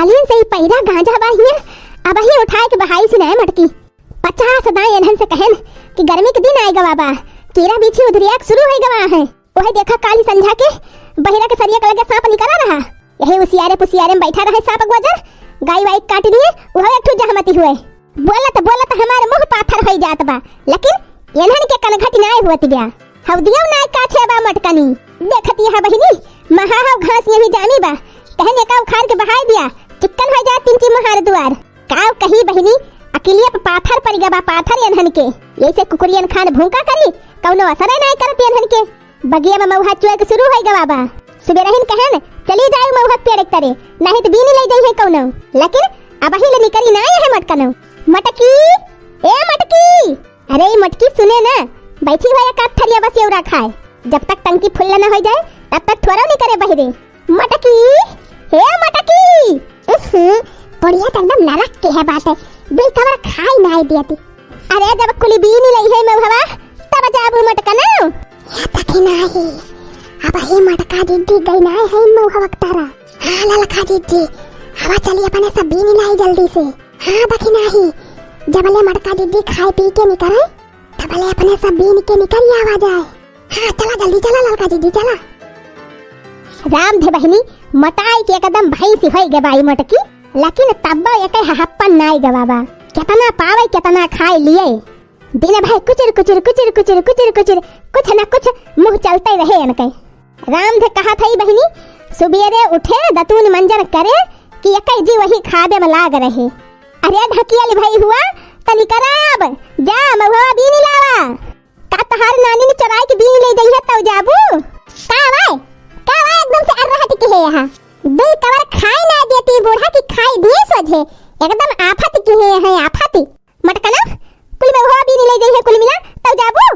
कालीन से ही पहिरा गांजा बाहिया अब ही उठाए के बहाई से नहीं मटकी 50 दाएं एनहन से कहन कि गर्मी के दिन आएगा बाबा कीड़ा बीछी उधरिया शुरू हो गवा है। वही देखा काली संध्या के बहिरा के सरिया के लगे सांप निकला रहा। यही उसियारे पुसियारे में बैठा रहे सांप ग्वाजर गाय वाई काट लिए वह एक ठो जहमती हुए बोलत हमारे मुंह पाथर हो जात बा लेकिन एनहन के कनघट नाय हुत गया हवदियो नाय काठे बा मटकनी देखती है बहिनी महा घास ये भी जानी बा कहने का उखाड़ के बहाई दिया चिकन हो जाए तिनकी महार द्वार काव कही बहिनी अकेलिया पे पाथर पड़ गया बा पाथर एनहन के ऐसे कुकुरियन खान भूखा करी कौनो असर नहीं करत एनहन के बगिया में मौहा चुए के शुरू हो गवा बा सुबेरहिन कहन चली जाए मौहा पेड़ करे नहीं तो बीनी ले जाई है कौनो लेकिन अब ही ले निकली ना है मटकनो मटकी ए मटकी अरे मटकी सुने ना बैठी हुई एक थरिया बस एवरा खाए जब तक टंकी फुल ना हो जाए तब तक थोड़ा नहीं करे बहिरे मटकी हे मटकी बढ़िया तो एकदम नरक के है बात है बिल कवर खाई ना दियाती अरे जब कुली बीनी लई है मैं हवा तब जाबू मटका ना या तक नहीं अब ही मटका दीदी गई ना है मौ हवक्तारा हां ललखा दीदी हवा चली अपने सब बीनी लाई जल्दी से हां तक नहीं जबले मटका दीदी खाए पी के निकले तबले अपने सब बीनी के निकल आवा जाए हां चला जल्दी चला ललका दीदी चला राम थे बहनी मटाई के एकदम भाई सी होई गे बाई मटकी लेकिन तब एक हप्पन नाई गवाबा कितना पावे कितना खाए लिए दिन भाई कुचर कुचर कुचर कुचर कुचर कुचर कुछ न कुछ मुंह चलते रहे इनके राम थे कहा था बहनी सुबेरे उठे दतून मंजन करे कि एक जी वही खादे में लाग रहे अरे ढकियल भाई हुआ तनी कराब जा महुआ बीनी लावा का तहार नानी ने चराई के बीनी ले गई है तब जाबू का भाई एकदम से अरहट के है यहाँ बिल कवर खाई ना देती बूढ़ा की खाई दिए सोझे एकदम आफत की है आफत मटकना कुल में हो भी नहीं ले गई है कुल मिला तब जाबू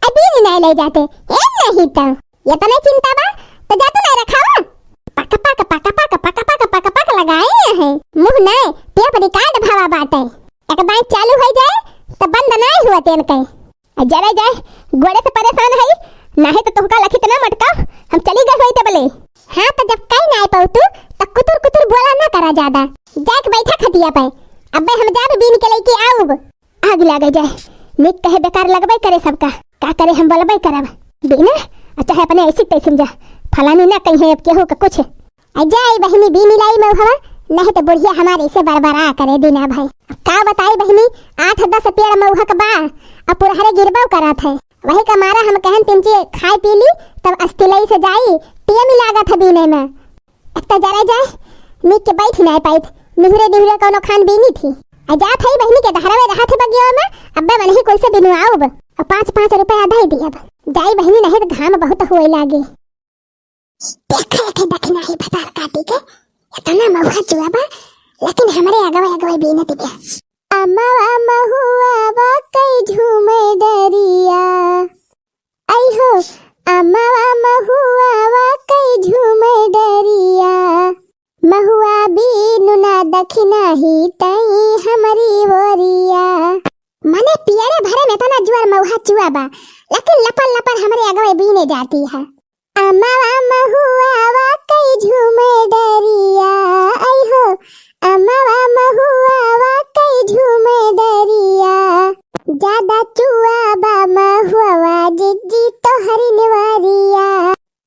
अभी नहीं ले जाते ए नहीं तो ये तो नहीं चिंता बा तो जा तो नहीं रखावा पक लगाए है मुंह नहीं टेप रिकॉर्ड भावा बाटे एक बार चालू हो जाए तो बंद नहीं हुआ तेन के जरा जाए गोड़े से परेशान है नहीं तो तुमका लखित ना मटका हम चली गए होई तबले हां तो जब कहीं ना पाऊ तू तो कुतुर कुतुर बोला ना करा ज्यादा जाके बैठा खटिया पे अबे हम जाब बीन के लेके आऊब आग लग जाए निक कहे बेकार लगबे करे सबका का करे हम बोलबे करब बिना चाहे अपने ऐसी तैसे जा फलानी ना कहीं है अब केहू का कुछ जाए बहनी बीनी लाई में हवा नहीं तो बुढ़िया हमारे से बरबरा करे दीना भाई का बताई बहनी 8-10 पेड़ मौहा का बा अब पुरहरे गिरबाव करत है वही का मारा हम कहन तिनची खाई पी ली तब अस्तिलई से जाई टीएम लागा था बीने में एक तो जरा जाए निक के बैठ नहीं पाई निहुरे कोनो खान बीनी थी जा थई बहनी के दहरा में रहा थे बगिया में अब्बे मन ही कोई से बिनु आऊब और 5-5 रुपए आधा ही दिया जाई बहनी नहीं तो घाम बहुत होए लागे देखे दखना ही भतार काटी के इतना मौहा जुआबा लेकिन हमरे अगवे बीनत गया अम्मा हुआ बा कई झूमे डरिया आई हो अम्मा हुआ बा कई झूमे डरिया महुआ बीनु ना दखना ही तई हमारी वरिया मने पियरे भरे में तना जुआर मौहा जुआबा लेकिन लपन हमरे अगवे बीने जाती है अम्मा हुआ बा कई झूमे डरिया आई हो अम्मा हुआ बा कई झूमे डरिया ज्यादा चुआ बा महुआ जिज्जी तो हरी निवारिया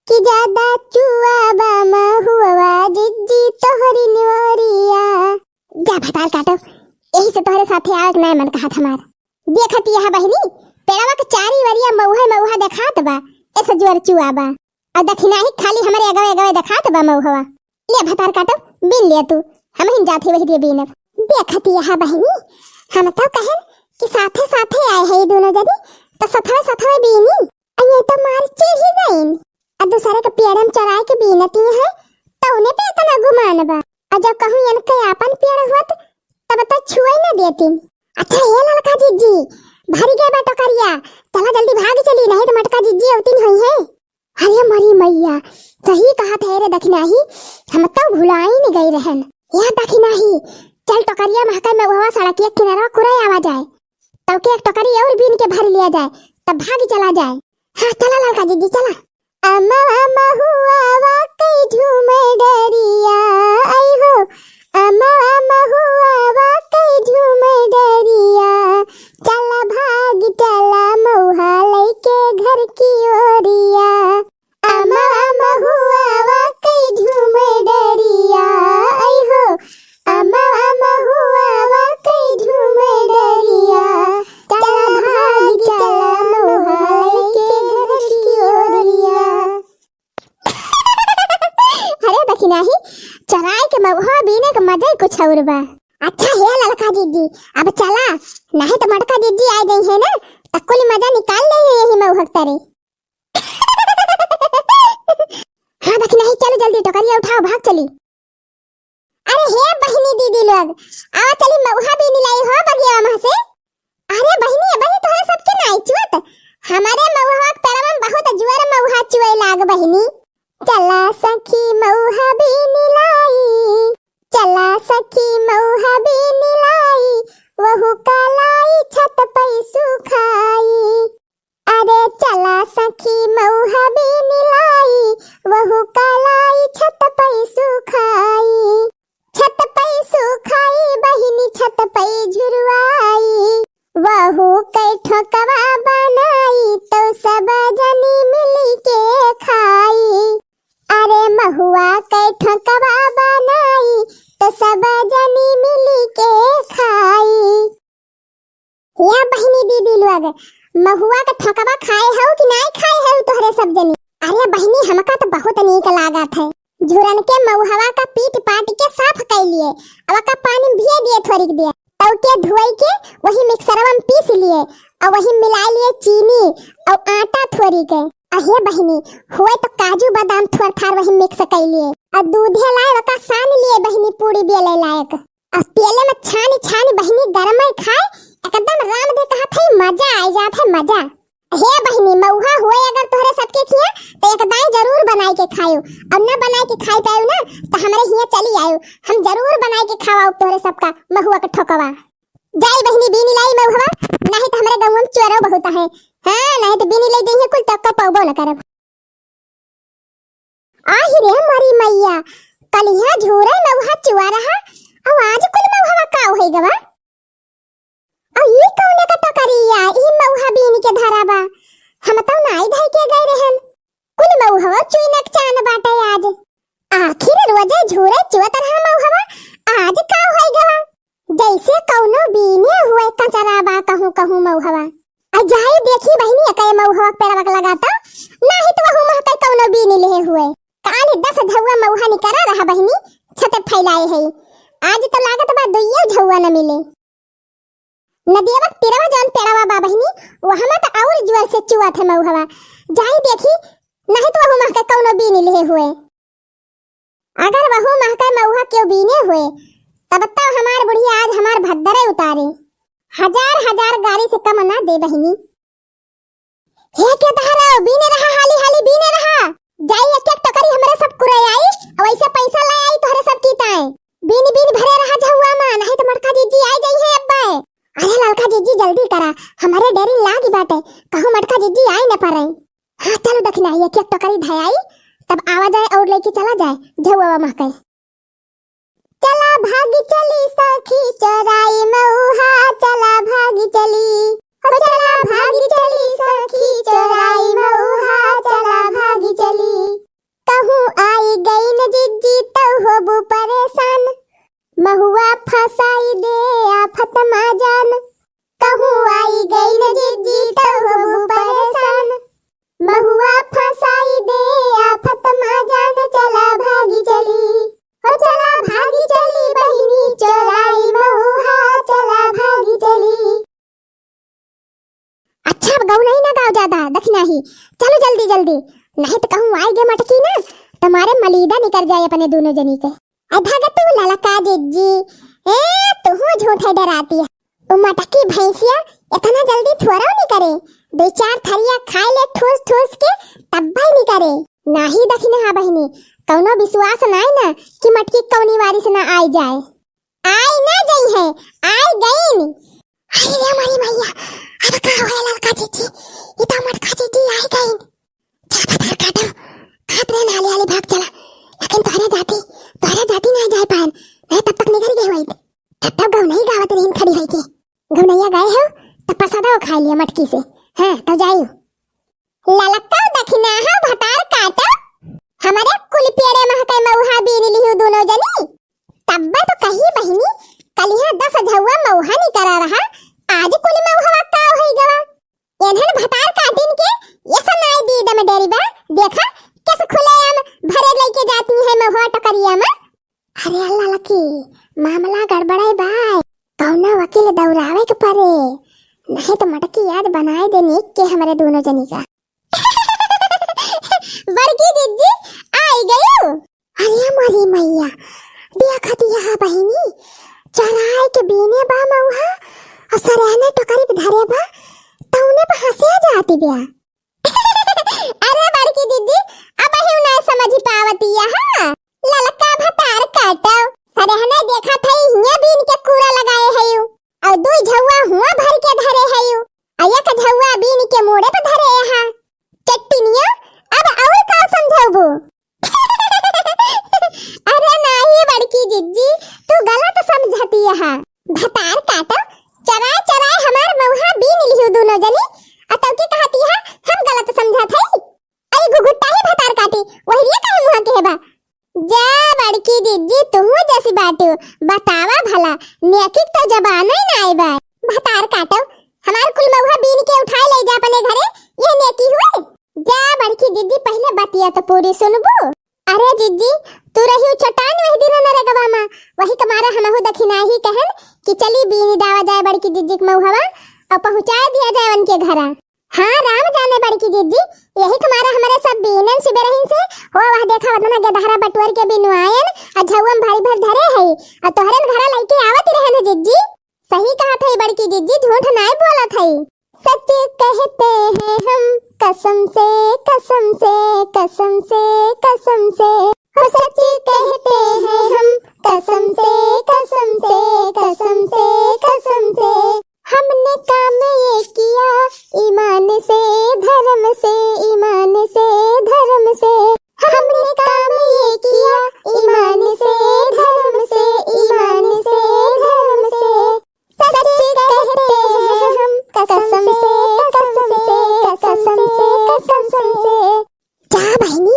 कि ज्यादा चुआ बा महुआ जिज्जी तो हरी निवारिया जा भताल काटो यही से तोहरे साथे आग ना मन कहा हमार देखती है बहनी पेड़वा के चारी वरिया महुआ देखात बा ऐसे जुआर चुआ बा और दखिना ही खाली हमारे अगवे देखात बा महुआ ले भतार काटो बिन ले तू हम ही जाथे वही दे बीन देखती है बहनी हम तो कहन कि साथे आए है दोनों जदी तो सथवे बीनी और ये तो मार चिढ़ ही गईन और दूसरे के पेड़म चराए के बीनती है तो उन्हें पे इतना गुमान बा और जब कहूं इनके आपन पेड़ हुआ तब तो छुए न देती अच्छा ये ललका जीजी भारी गए बाटो करिया चला जल्दी भाग चली नहीं तो मटका जीजी औतीन हुई है अरे मरी मैया सही कहा था रे दखनाही हम तो भुलाई नहीं गई रहन यहाँ दखनाही चल टोकरिया महका में वहाँ सड़क के किनारा कुराई आवा जाए तब के एक टोकरी और बीन के भर लिया जाए तब भाग चला जाए हाँ चला लड़का दीदी चला अम्मा हुआ वाकई झूमे डरिया आई हो महुआ बीने का मजा ही कुछ और बा। अच्छा है ललका दीदी, अब चला, नहीं तो मटका दीदी आ गई है ना, तकुल मजा निकाल ले यही महुआ तारे। हाँ बाकी नहीं, चलो जल्दी टोकरिया उठाओ, भाग चली। अरे हे बहनी दीदी लोग, आवा चली महुआ भी लाई हो बगिया वहां से। अरे बहनी बहनी तोहरा सबके नाई चुत, हमारे महुआ पेड़ में बहुत जुआर महुआ चुए लाग बहनी। चला सखी महुआ भी लाई, चला सखी महुआ भी लाई, वहु कलाई छत पे सुखाई। अरे चला सखी महुआ भी लाई, वहु कलाई छत पे सुखाई। छत पे सुखाई बहिनी छत पे झुरवाई, वहु कई ठोकवा बनाई तो सब जनी मिली के खाई। अरे महुआ कई ठोकवा बनाई तो सब जनी मिली के खाई। या बहिनी दीदी लोग, महुआ का ठोकवा खाए हो कि नहीं खाए हो तोहरे सब जनी? अरे बहिनी हमका तो बहुत नीक लागत है। झुरन के महुआ का पीट पाट के साफ कर लिए, अब का पानी भिए दिए थोड़ी दिए, तब के धोई के वही मिक्सर में पीस लिए और वही मिला लिए चीनी और आटा थोड़ी के। अहे बहिनी हुए तो काजू बादाम थोड़ थार वही मिक्स कर लिए और दूधे लाए वका सान लिए बहिनी पूरी बेले लायक। और तेले में छानी छानी बहिनी गरम में खाए, एकदम राम दे कहा था मजा आ जात है मजा। हे बहिनी महुआ हुए अगर तोहरे सबके खिया तो एक दाई जरूर बनाई के खायो, अब ना बनाई के खाई पायो ना तो हमारे हिया चली आयो, हम जरूर बनाई के खावाओ तोहरे सबका महुआ का ठोकवा। जाई बहिनी बीनी लाई महुआ, नहीं तो हमारे गांव में चोरो बहुत है। हां नहीं तो बीनी ले जइए कुल तक पाबो न करब। आहि रे मारी मैया, कलिया झूरे महुआ चुआ रहा और आज कुल महुआ का होई गवा। और ये कौने का टकरिया ई महुआ बीनी के धराबा, हम तो नाई धाई के गए रहन, कुल महुआ चुइनक चान बाटे आज। आखिर रोजे झूरे चुवत रहा महुआ, आज का होई गवा, जैसे कौनो बीने हुए कचराबा कहूं कहूं महुआ। आ जाई देखी बहिनी अकय महुआ पेड़वा लगाता, नाही तो वहु महक कौनो बीनी ले हुए। काल 10 झौवा महुआ निकरा रहा बहिनी, छत फैलाए है, आज तो लागत बा दुइयो झौवा न मिले। नदिया तेरवा जौन पेड़वा बा बहिनी, वहां में तो और जोर से चुआ थे महुआ, जाई देखी नहीं तो वहु महक कौनो बीनी ले हुए। अगर वहु महक महुआ क्यों बीने हुए तब तो हमार बुढ़िया आज हमार भद्दरे उतारे, हजार हजार गाड़ी से कम ना दे बहिनी। हे के दहरा बीने रहा, हाली हाली बीने रहा, जाई एक एक टकरी हमरे सब कुरे आई और ऐसे पैसा ले आई तोहरे सब कीताए। बीनी बीनी भरे रहा झौवा में, नहीं तो मटका जीजी आई गई है अब्बा। अरे ललका जीजी जल्दी करा, हमारे डेरी लागी बाटे, कहूं मटका जीजी आई न पारे। हां चलो दखना एक एक टकरी धयाई तब आवा जाए और लेके चला जाए झौवा महके। चला भागी चली सखी चोराई महुआ, चला भागी चली, अब चला भागी चली सखी चोराई महुआ, चला भागी चली। कहूं आई गई न जीजी तो होबू परेशान, महुआ फसाई दे आफत मा जान। कहूं आई गई न जीजी तो होबू परेशान, महुआ फसाई दे आफत मा जान, चला भागी चली, ओ चला भागी चली बहिनी चोराई महुआ, चला भागी चली। अच्छा अब गाँव नहीं ना गाँव ज्यादा दखना ही, चलो जल्दी जल्दी, नहीं तो कहूँ आई गे मटकी ना तुम्हारे मलीदा निकल जाए अपने दोनों जनी के। अभागा तू ललका जीजी, ए तू झूठे डराती है, वो मटकी भैंसिया इतना जल्दी थोड़ा नहीं करे, 2-4 थरिया खाए ले ठूस ठूस के तब भाई नहीं करे। नाही दखना हा बहिनी, कौनो विश्वास नहीं ना कि मटकी कौनी वारिस ना आई जाए, आई ना गई है, आई गई। अरे रे हमारी मैया, अब का होया ललका जीजी, ये तो मटका जीजी आई गई। चल पत्थर काटो, काट रे नाले वाले भाग चला, लेकिन तोहरा जाती ना जाए पान, नहीं तब तक निकल गई हुई, तब तक गाँव नहीं गावत रहीन खड़ी हुई के। गौनैया गए हो तब प्रसादा खा लिया मटकी से, हाँ तब जाइयो। ललका दखना हा भतार काटो, हमारे कुल पेड़े महके महुआ बीन लिहु दोनों जनी, तब्बा तो कही बहिनी कलिया 10 झौवा महुआ नहीं करा रहा, आज कुल महुआ का होई गवा। एनहन भतार काटिन के ये सनाई दी दम डेरी बा, देखा कैसे खुले आम भरे लेके जाती है महुआ टकरिया में। अरे अल्लाह लकी मामला गड़बड़ाई बाय कौना वकील दौड़ावे के परे नहीं तो मटकी याद बनाए देनी के हमारे दोनों जनी का बड़की दीदी आई गयो। अरे हमारी मैया देखा दिया बहिनी चराय के बीने बा मौहा और सरहने टोकरी पे धरे बा तौने पे हंसे जाती बिया अरे बड़की दीदी अब ही ना समझ पावती हां ललका भतार काटो सरहने देखा थई हिया बीन के कूड़ा लगाए हयू और दो झौवा हुआ भर के धरे हयू और एक झौवा बीन के मोड़े पे धरे हां चट्टिनिया अब और का समझाबो अरे नहीं बड़की दीदी तू गलत समझती है भतार काटो चराय चराय हमार मौहा बीन लियो दोनों जनी अतव की कहती है हम गलत समझत हई आई गुगुट्टा ही भतार काटी वही ये कहे मुहा कहबा जा बड़की दीदी तू जैसी बाटू बतावा भला नेकिक तो जबान ही ना आई बा भतार काटो हमार कुल मौहा बीन के उठाए ले जा अपने घरे ये नेकी हुए जा बड़की दीदी पहले बतिया तो पूरी सुनबो। अरे दीदी तू रही चट्टान वही दिन न रे गवा मां वही कमारा हमहु दखिना ही कहन कि चली बीनी दावा जाए बड़की दीदी के मौहवा और पहुंचा दिया जाए उनके घरा। हां राम जाने बड़की दीदी यही कमारा हमारे सब बीनन सिबे रहिन से हो वह देखा वतना गदहरा बटवर के बिनवायन आ झौम भारी भर धरे है और तोहरे घरा लइके आवत रहे न दीदी सही कहा थई बड़की दीदी झूठ नहीं बोला थई सच कहते हैं हम कसम से कसम से कसम से कसम से हो सच कहते हैं हम कसम से कसम से कसम से कसम से हमने काम ये किया ईमान से धर्म से ईमान से धर्म से हमने काम ये किया ईमान से धर्म से ईमान से धर्म से सच कहते हैं हम कसम से कसम से कसम से कसम से क्या बहनी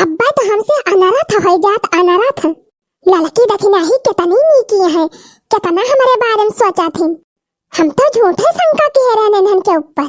अब्बा तो हमसे अनारथ हो जात अनारथ लड़की दखिना ही कितनी नीकी है कितना हमारे बारे में सोचा थे हम तो झूठे शंका कह रहे हैं के ऊपर।